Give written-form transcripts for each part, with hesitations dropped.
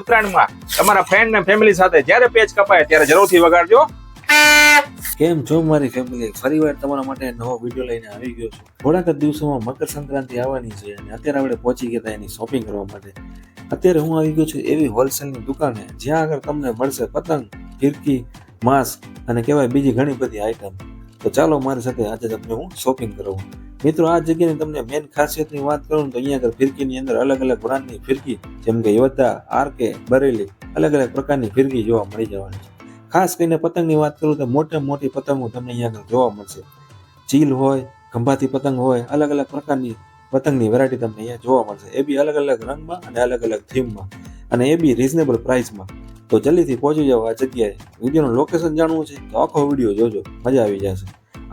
ઉત્તરાયણમાં તમારા ફ્રેન્ડ ને ફેમિલી સાથે જ્યારે પેચ કપાય ત્યારે જરૂરથી વગાડજો. કેમ છો મારી ફેમિલી? ફરીવાર તમારા માટે નવો વિડીયો લઈને આવી ગયો છું. થોડાક જ દિવસોમાં મકર સંક્રાંતિ આવવાની છે અને અત્યારે આપણે પહોંચી ગયા એની શોપિંગ કરવા માટે. અત્યારે હું આવી ગયો છું એવી હોલસેલની દુકાને જ્યાં આગળ તમને મળશે પતંગ, ફિરકી, માસ્ક અને કહેવાય બીજી ઘણી બધી આઈટમ. તો ચાલો મારી સાથે આજે તમને હું શોપિંગ કરાવું. મિત્રો, આ જગ્યાની તમને મેન ખાસિયતની વાત કરું તો અહીંયા આગળ ફિરકીની અંદર અલગ અલગ બ્રાન્ડની ફિરકી જેમ કે યોદ્ધા, આરકે, બરેલી અલગ અલગ પ્રકારની ફિરકી જોવા મળી જવાની છે. ખાસ કરીને પતંગની વાત કરું તો મોટી મોટી પતંગો તમને અહીંયા આગળ જોવા મળશે. ચીલ હોય, ખંભાતી પતંગ હોય, અલગ અલગ પ્રકારની પતંગની વેરાયટી તમને અહીંયા જોવા મળશે. એ બી અલગ અલગ રંગમાં અને અલગ અલગ થીમમાં, અને એ બી રિઝનેબલ પ્રાઇસમાં. તો જલ્દીથી પહોંચી જાઓ આ જગ્યાએ. વિડીયોનું લોકેશન જાણવું છે તો આખો વિડીયો જોજો, મજા આવી જશે.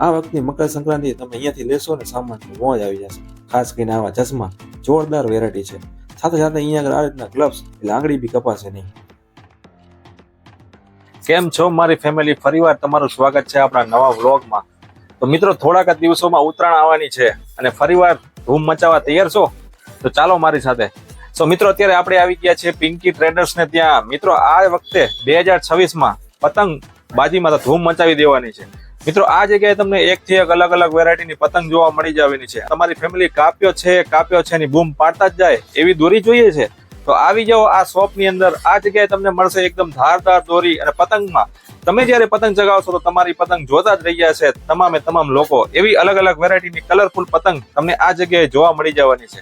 આ વખતની મકર સંક્રાંતિ તમે અહીંયાથી લેશો ને સામાન તો મોજ આવી જશે. ખાસ કરીને આવા ચશ્મા જોરદાર વેરાયટી છે. સાથે સાથે અહીંયા આગળ આ રીતના ગ્લવ્સ એટલે આંગળી બી કપાશે નહીં. કેમ છો મારી ફેમિલી? ફરીવાર તમારું સ્વાગત છે આપણા નવા વ્લોગમાં. તો મિત્રો, થોડાક જ દિવસોમાં ઉત્તરાયણ આવવાની છે અને ફરીવાર ધૂમ મચાવવા તૈયાર છો? તો ચાલો મારી સાથે. મિત્રો, અત્યારે આપણે આવી ગયા છે પિંકી ટ્રેડર્સ ને ત્યાં. મિત્રો, આ વખતે 2026માં પતંગ બાજીમાં તો ધૂમ મચાવી દેવાની છે. મિત્રો, આ જગ્યાએ તમને એકથી એક અલગ અલગ વેરાયટીની પતંગ જોવા મળી જવાની છે. તમારી ફેમિલી કાપ્યો છે ની બૂમ પાડતા જ જાય એવી દોરી જોઈએ છે તો આવી જાઓ આ શોપની અંદર. આ જગ્યાએ તમને મળશે એકદમ ધારદાર દોરી અને પતંગમાં તમે જ્યારે પતંગ ચગાવશો તો તમારી પતંગ જોતા જ રહી જશે તમામે તમામ લોકો. એવી અલગ અલગ વેરાયટીની કલરફુલ પતંગ તમને આ જગ્યાએ જોવા મળી જવાની છે.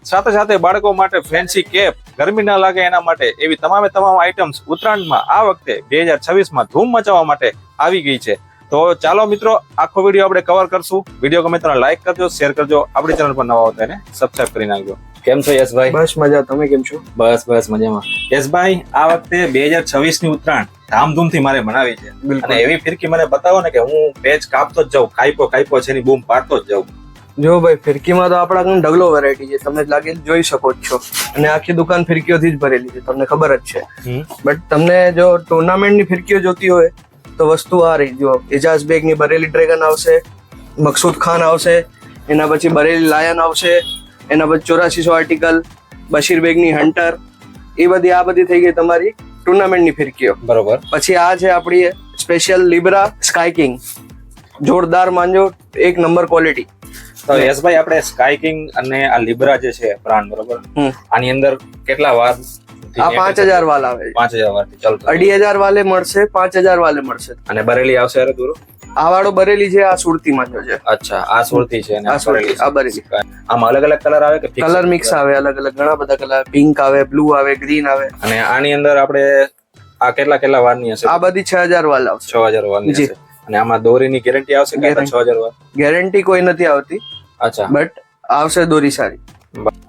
સાથે સાથે બાળકો માટે ફેન્સી કેપ, ગરમી ના લાગે એના માટે એવી તમામે તમામ આઈટમ્સ ઉત્તરાયણમાં આ વખતે 2026માં ધૂમ મચાવવા માટે આવી ગઈ છે. તો ચાલો મિત્રો, આખો વિડીયો આપણે કવર કરશું. વિડીયો ગમે તો લાઈક કરજો, શેર કરજો, આપણી ચેનલ પર નવા હોતા એને સબસ્ક્રાઇબ કરી નાખજો. કેમ છો યશભાઈ? બસ મજા. તમે કેમ છો? બસ મજામાં. યશભાઈ, આ વખતે 2026ની ઉત્તરાયણ ધામધૂમથી મારે બનાવી છે અને એવી ફિરકી મને બતાવો ને કે હું પેચ કાપતો જ જાઉં, કાપ્યો છે ની બૂમ પાડતો જ જાઉં. જો ભાઈ, ફિરકીમાં તો આપણા આગળ ઢગલો વેરાયટી છે, તમને લાગે જોઈ શકો જ છો. અને આખી દુકાન ફિરકીઓથી જ ભરેલી છે, તમને ખબર જ છે. બટ તમને જો ટુર્નામેન્ટની ફિરકીઓ જોતી હોય તો વસ્તુ આ રહી. જો એજાઝ બેગની બરેલી ડ્રેગન આવશે, મકસૂદ ખાન આવશે, એના પછી બરેલી લાયન આવશે, એના પછી 8400 આર્ટિકલ, બશીર બેગની હન્ટર, એ બધી થઈ ગઈ તમારી ટુર્નામેન્ટની ફિરકીઓ. બરોબર. પછી આ છે આપણી સ્પેશિયલ લિબ્રા સ્કાય કિંગ, જોરદાર માનજો, એક નંબર ક્વોલિટી. તો યશભાઈ, આપણે સ્કાય કિંગ અને આ લિબ્રા જે છે બ્રાન્ડ, બરોબર, આની અંદર કેટલા વાર? આ 5000 વાલ આવે. 5000 વાર થી ચાલતો. 2500 વાલે મળશે, 5000 વાલે મળશે. અને બરેલી આવશે અરે દૂર? આ વાળો બરેલી છે, આ સુરતી માં છે. અચ્છા, આ સુરતી છે અને આ સુરતી, આ બરેલી. આમાં અલગ અલગ કલર આવે કે કલર મિક્સ આવે? અલગ અલગ ઘણા બધા કલર, પિંક આવે, બ્લુ આવે, ગ્રીન આવે. અને આની અંદર આપણે આ કેટલા વારની હશે? આ બધી 6000 વાલ આવશે. 6000 વારની હશે. અને આમાં દોરીની ગેરંટી આવશે કે 6000 વાર? ગેરંટી કોઈ નથી આવતી. અચ્છા, બટ આવશે દોરી સારી.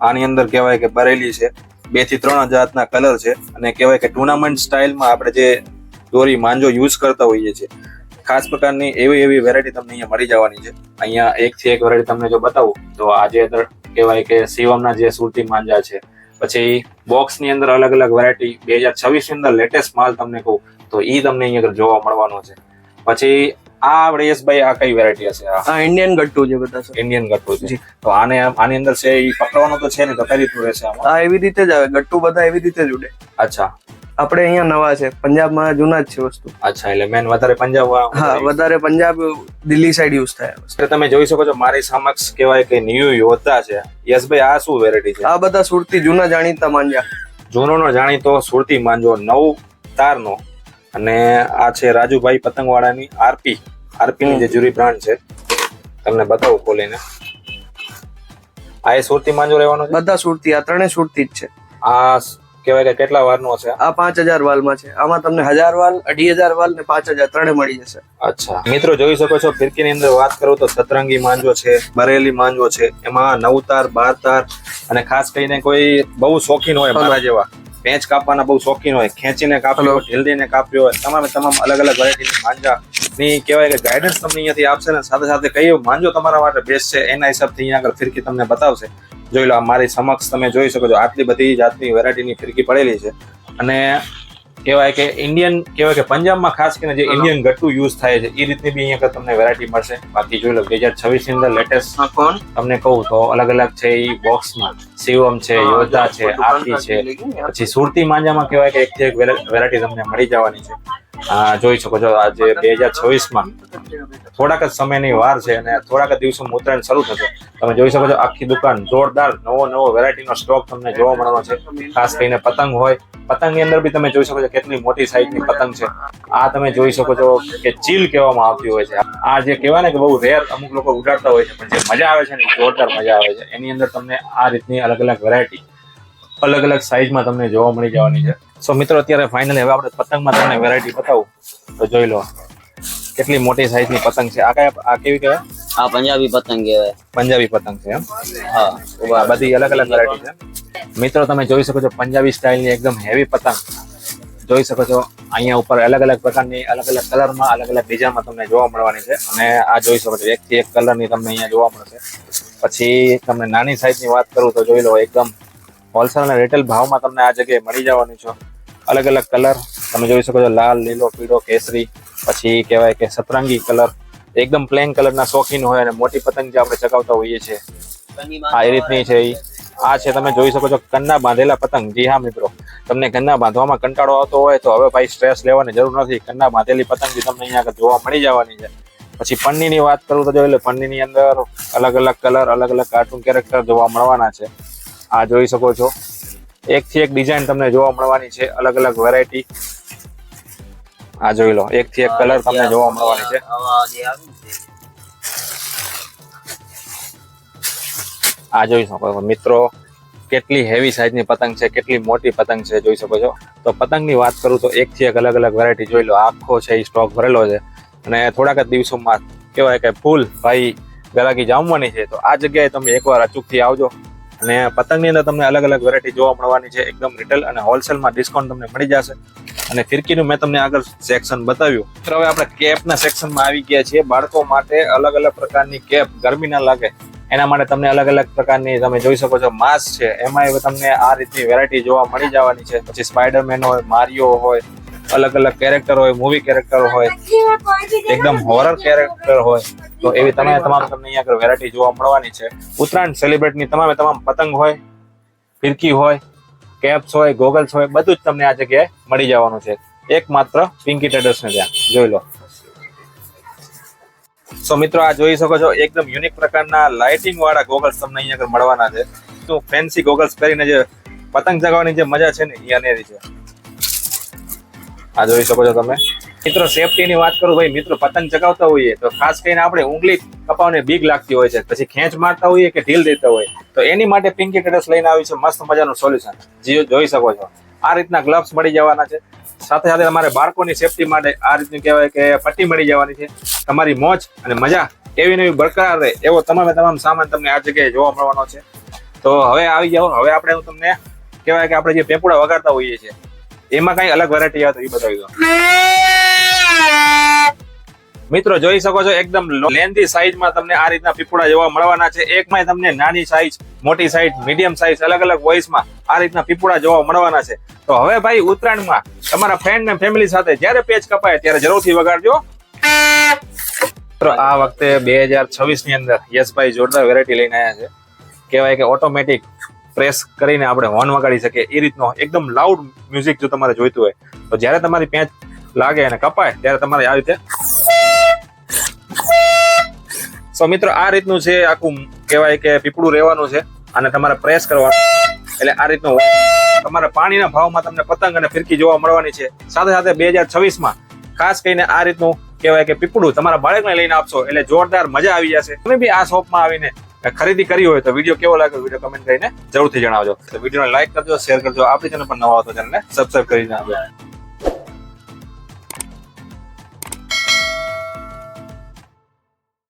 આની અંદર કહેવાય કે બરેલી છે, 2 થી 3 જાતના કલર છે અને કહેવાય કે ટુર્નામેન્ટ સ્ટાઇલમાં આપણે જે દોરી માંજો યુઝ કરતા હોઈએ છીએ. ખાસ પ્રકારની એવી વેરાયટી તમને અહીંયા મળી જવાની છે. અહીંયા એકથી એક વેરાયટી તમને જો બતાવું તો આજે કહેવાય કે શિવમના જે સુરતી માંજા છે, પછી બોક્સની અંદર અલગ અલગ વેરાયટી 2026 ની અંદર લેટેસ્ટ માલ તમને કહું તો ઈ તમને અહીંયા જોવા મળવાનો છે. પછી આ આપણે યશભાઈ, આ કઈ વેરાયટી હશે? આ ઇન્ડિયન ગટ્ટુ છે, બધા છે ઇન્ડિયન ગટ્ટુ છે. તો આની અંદર છે ઈ પકડવાનો તો છે ને, તો કઈ રીતનું રહેશે આમાં? આ એવી રીતે જ આવે, ગટ્ટુ બધા એવી રીતે જ ઉડે. અચ્છા, આપણે અહીંયા નવા છે, પંજાબમાં જૂના જ છે વસ્તુ. અચ્છા, એટલે મેન વધારે પંજાબ? હા, વધારે પંજાબ, દિલ્હી સાઈડ યુઝ થાય. તમે જોઈ શકો છો મારી સમક્ષ કહેવાય કે ન્યુ યોદ્ધા છે. યશભાઈ, આ શું વેરાયટી છે? આ બધા સુરતી જૂના જાણીતા માંજા. જૂનો જાણીતો સુરતી માંજો, 9 તારનો. અને આ છે રાજુભાઈ પતંગવાળાની આરપી ની જે જુરી બ્રાન્ડ છે. તમને બતાવું ખોલીને. આ એ સુરતી માંજો રહેવાનો છે? બધા સુરતી, આ ત્રણે સુરતી જ છે. આ કહેવાય કે કેટલા વારનો છે? આ 5000 વાલમાં છે. આમાં તમને 1000 વાલ, 2500 વાલ ને 5000 ત્રણે મળી જશે. અચ્છા મિત્રો, જોઈ શકો છો ફિરકીની અંદર વાત કરું તો સતરંગી માંજો છે, બરેલી માંજો છે, એમાં 9 તાર, 12 તાર, અને ખાસ કરીને કોઈ બહુ શોખીન હોય મારા જેવા, પેચ કાપવાના બહુ શોખીન હોય, ખેંચીને કાપ્યો હોય, ઢીલડીને કાપ્યો હોય, તમામ અલગ અલગ વેરાયટીની માંજા ની કહેવાય કે ગાઈડન્સ તમને અહીંયાથી આપશે ને સાથે સાથે કયો માંજો તમારા માટે બેસ્ટ છે એના હિસાબથી અહીંયા આગળ ફિરકી તમને બતાવશે. જોઈ લો, મારી સમક્ષ તમે જોઈ શકો છો આટલી બધી જાતની વેરાયટીની ફિરકી પડેલી છે. અને કહેવાય કે ઇન્ડિયન કહેવાય કે પંજાબમાં ખાસ કરીને જે ઇન્ડિયન ગટ્ટુ યુઝ થાય છે એ રીતની બી અહીંયા તમને વેરાયટી મળશે. બાકી જોઈ લો 2026 ની અંદર લેટેસ્ટ કોણ તમને કહું તો અલગ અલગ છે એ બોક્સમાં શિવમ છે, યોદ્ધા છે, આખી છે, પછી સુરતી માંજામાં કહેવાય કે એકથી એક વેરાયટી તમને મળી જવાની છે. જોઈ શકો છો આજે 2026માં થોડાક જ સમયની વાર છે અને થોડાક જ દિવસોમાં ઉત્તરાયણ શરૂ થશે. તમે જોઈ શકો છો આખી દુકાન જોરદાર નવો વેરાયટીનો સ્ટોક તમને જોવા મળવાનો છે. ખાસ કરીને પતંગ હોય, પતંગની અંદર બી તમે જોઈ શકો છો કેટલી મોટી સાઈઝની પતંગ છે. આ તમે જોઈ શકો છો કે ચીલ કહેવામાં આવતી હોય છે. આ જે કહેવાય ને કે બહુ રેર અમુક લોકો ઉડાડતા હોય છે, પણ જે મજા આવે છે ને જોરદાર મજા આવે છે. એની અંદર તમને આ રીતની અલગ અલગ વેરાયટી અલગ અલગ સાઈઝમાં તમને જોવા મળી જવાની છે. સો મિત્રો અત્યારે ફાઇનલી હવે આપણે પતંગમાં તમને વેરાયટી બતાવું તો જોઈ લો કેટલી મોટી સાઈઝની પતંગ છે. આ કેવી કહેવાય? આ પંજાબી પતંગ કહેવાય. પંજાબી પતંગ છે એમ? હા, આ બધી અલગ અલગ વેરાયટી છે. મિત્રો તમે જોઈ શકો છો પંજાબી સ્ટાઇલની એકદમ હેવી પતંગ જોઈ શકો છો. અહીંયા ઉપર અલગ અલગ પ્રકારની અલગ અલગ કલરમાં અલગ અલગ ડિઝાઇનમાં તમને જોવા મળવાની છે. અને આ જોઈ શકો છો એકથી એક કલરની તમને અહીંયા જોવા મળશે. પછી તમને નાની સાઈઝની વાત કરું તો જોઈ લો એકદમ હોલસેલ અને રિટેલ ભાવમાં તમને આ જગ્યાએ મળી જવાની છે. અલગ અલગ કલર તમે જોઈ શકો છો, લાલ, લીલો, પીળો, કેસરી, પછી કહેવાય કે સતરંગી કલર, એકદમ પ્લેન કલરના શોખીન હોય અને મોટી પતંગ જે આપણે ચગાવતા હોઈએ છીએ આ એ રીતની છે. આ છે તમે જોઈ શકો છો કન્ના બાંધેલા પતંગ. જી હા મિત્રો, તમને કન્ના બાંધવામાં કંટાળો આવતો હોય તો હવે ભાઈ સ્ટ્રેસ લેવાની જરૂર નથી. કન્ના બાંધેલી પતંગ જે તમને અહીંયા જોવા મળી જવાની છે. પછી પન્નીની વાત કરું તો જોઈ લો પન્નીની અંદર અલગ અલગ કલર અલગ અલગ કાર્ટૂન કેરેક્ટર જોવા મળવાના છે. આ જોઈ શકો છો એકથી એક ડિઝાઇન તમને જોવા મળવાની છે, અલગ અલગ વેરાયટી. આ જોઈ લો એકથી એક કલર તમને જોવા મળવાની છે. આ જોઈ શકો છો મિત્રો કેટલી હેવી સાઈઝની પતંગ છે, કેટલી મોટી પતંગ છે જોઈ શકો છો. તો પતંગની વાત કરું તો એકથી એક અલગ અલગ વેરાયટી જોઈ લો. આખો છે એ સ્ટોક ભરેલો છે અને થોડાક જ દિવસોમાં કહેવાય કે ફૂલ ભાઈ ગરાકી જામવાની છે. તો આ જગ્યાએ તમે એકવાર અચૂકથી આવજો. અને પતંગની અંદર તમને અલગ અલગ વેરાયટી જોવા મળવાની છે. એકદમ રિટેલ અને હોલસેલમાં ડિસ્કાઉન્ટ તમને મળી જશે. અને ફિરકીનું મેં તમને આગળ સેક્શન બતાવ્યું. હવે આપણે કેપના સેક્શનમાં આવી ગયા છીએ. બાળકો માટે અલગ અલગ પ્રકારની કેપ ગરમી ના લાગે એના માટે તમને અલગ અલગ પ્રકારની તમે જોઈ શકો છો માસ્ક છે. એમાં તમને આ રીતની વેરાયટી જોવા મળી જવાની છે. પછી સ્પાઈડરમેન હોય, મારિયો હોય, અલગ અલગ કેરેક્ટર હોય, મૂવી કેરેક્ટર હોય, એકદમ હોરર કેરેક્ટર હોય, તો એવી તમામ તમને અહીંયા આગળ વેરાયટી જોવા મળવાની છે. ઉત્તરાયણ સેલિબ્રેટની તમામ પતંગ હોય, ફિરકી હોય, કેપ્સ હોય, ગોગલ્સ હોય, બધું જ તમને આ જગ્યાએ મળી જવાનું છે. એકમાત્ર પિંકી ટ્રેડર્સ ને ત્યાં જોઈ લો. સો મિત્રો આ જોઈ શકો છો એકદમ યુનિક પ્રકારના લાઇટિંગ વાળા ગોગલ્સ તમને અહીંયા આગળ મળવાના છે. તો ફેન્સી ગોગલ્સ પહેરીને જે પતંગ ચગાવવાની જે મજા છે ને એ અનેરી છે. આ જોઈ શકો છો તમે. મિત્રો સેફટીની વાત કરું ભાઈ, મિત્રો પતંગ ચગાવતા હોઈએ તો ખાસ કરીને આપણે ઉંગલી કપાવને બીક લાગતી હોય છે, પછી ખેંચ મારતા હોઈએ કે ઢીલ દેતા હોય, તો એની માટે પિંકી ટ્રેડર્સ લઈને આવી છે મસ્ત મજાનું સોલ્યુશન. જોઈ શકો છો આ રીતના ગ્લવ્સ મળી જવાના છે. સાથે સાથે તમારે બાળકોની સેફટી માટે આ રીતની કહેવાય કે પટ્ટી મળી જવાની છે. તમારી મોજ અને મજા એવી નવી બરકરાર રહે એવો તમામ સામાન તમને આ જગ્યાએ જોવા મળવાનો છે. તો હવે આવી જાઓ. હવે આપણે હું તમને કહેવાય કે આપણે જે પેપુડા વગાડતા હોઈએ છીએ એમાં કઈ અલગ વેરાયટી આવે તો એ બતાવી દો. મિત્રો જોઈ શકો છો એકદમ લેન્ધી સાઈઝમાં તમને આ રીતના પીપુડા જોવા મળવાના છે. એકમાં તમને નાની સાઈઝ, મોટી સાઈઝ, મીડિયમ સાઈઝ, અલગ અલગ વોઇસમાં આ રીતના પીપુડા જોવા મળવાના છે. તો હવે ભાઈ ઉત્તરાયણમાં તમારા ફ્રેન્ડ ને ફેમિલી સાથે જ્યારે પેચ કપાય ત્યારે જરૂરથી વગાડજો. મિત્રો આ વખતે 2026 ની અંદર યશભાઈ જોરદાર વેરાયટી લઈને આવ્યા છે. કહેવાય કે ઓટોમેટિક પ્રેસ કરીને આપણે હોર્ન વગાડી શકીએ એ રીતનો એકદમ લાઉડ મ્યુઝિક જો તમારે જોઈતું હોય તો જ્યારે તમારી પેચ લાગે અને કપાય ત્યારે તમારે આ રીતે. સો મિત્રો આ રીતનું છે આખું કહેવાય કે પીપળું રહેવાનું છે અને તમારે પ્રેસ કરવાનું એટલે આ રીતનું તમારા પાણીના ભાવમાં તમને પતંગ અને ફિરકી જોવા મળવાની છે. સાથે સાથે 2026માં ખાસ કરીને આ રીતનું કહેવાય કે પીપળું તમારા બાળકને લઈને આપશો એટલે જોરદાર મજા આવી જશે. તમે બી આ શોપમાં આવીને ખરીદી કરી હોય તો વિડીયો કેવો લાગ્યો વિડીયો કમેન્ટ કરીને જરૂરથી જણાવજો. તો વિડીયોને લાઈક કરજો, શેર કરજો. આપણી ચેનલ પર નવા હો તો ચેનલને સબસ્ક્રાઇબ કરી નાખજો.